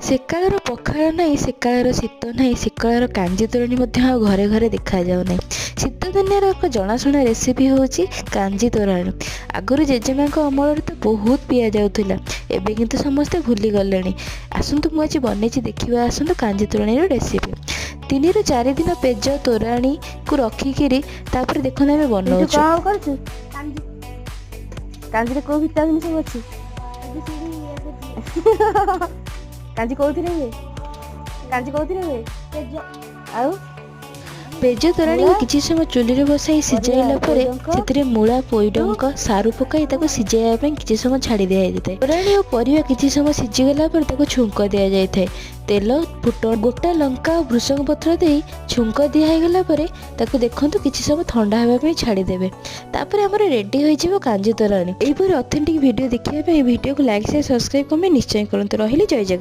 ସେକାଳର ପଖାଳ ନାହିଁ, ସେକାଳର ଶୀତ ନାହିଁ, ସେକାଳର କାଞ୍ଜି ତୋରାଣି ମଧ୍ୟ ଆଉ ଘରେ ଘରେ ଦେଖାଯାଉ ନାହିଁ। ଶୀତ ଦିନର ଏକ ଜଣାଶୁଣା ରେସିପି ହେଉଛି କାଞ୍ଜି ତୋରାଣି। ଆଗରୁ ଜେଜେମାଙ୍କ ଅମଳରେ ତ ବହୁତ ପିଆଯାଉଥିଲା, ଏବେ କିନ୍ତୁ ସମସ୍ତେ ଭୁଲିଗଲେଣି। ଆସନ୍ତୁ ମୁଁ ଆଜି ବନେଇଛି ଦେଖିବା, ଆସନ୍ତୁ କାଞ୍ଜି ତୋରାଣିର ରେସିପି। 3 ରୁ 4 ଦିନ ପେଜ ତୋରାଣିକୁ ରଖିକିରି ତାପରେ ଦେଖନ୍ତୁ ଆମେ ବନଉଛୁ। କ'ଣ କରୁଛୁ? କାଞ୍ଜିରେ କୋଉ ଭିଟାମିନ ସବୁ ଅଛି? କାଞ୍ଜି କୋଉଥିରେ ହୁଏ? ଆଉ ପେଜ ତୋରାଣିକୁ କିଛି ସମୟ ଚୁଲିରେ ବସାଇ ସିଝାଇଲା ପରେ ସେଥିରେ ମୂଳା, ପୋଇଡଙ୍କ, ସାରୁ ପକାଇ ତାକୁ ସିଝାଇବା ପାଇଁ କିଛି ସମୟ ଛାଡ଼ି ଦିଆଯାଇଥାଏ। ତୋରାଣି ଓ ପରିବା କିଛି ସମୟ ସିଝିଗଲା ପରେ ତାକୁ ଛୁଙ୍କ ଦିଆଯାଇଥାଏ। ତେଲ, ଫୁଟଣ, ଗୋଟା ଲଙ୍କା ଓ ଭୃଷଙ୍ଗ ପତ୍ର ଦେଇ ଛୁଙ୍କ ଦିଆ ହେଇଗଲା ପରେ ତାକୁ ଦେଖନ୍ତୁ କିଛି ସମୟ ଥଣ୍ଡା ହେବା ପାଇଁ ଛାଡ଼ିଦେବେ। ତାପରେ ଆମର ରେଡ଼ି ହୋଇଯିବ କାଞ୍ଜି ତୋରାଣି। ଏହିପରି ଅଥେଣ୍ଟିକ୍ ଭିଡ଼ିଓ ଦେଖିବା ପାଇଁ ଭିଡ଼ିଓକୁ ଲାଇକ୍, ସେୟାର, ସବସ୍କ୍ରାଇବ୍ କମେଣ୍ଟ ନିଶ୍ଚୟ କରନ୍ତୁ। ରହିଲି, ଜୟ ଜଗନ୍ନାଥ।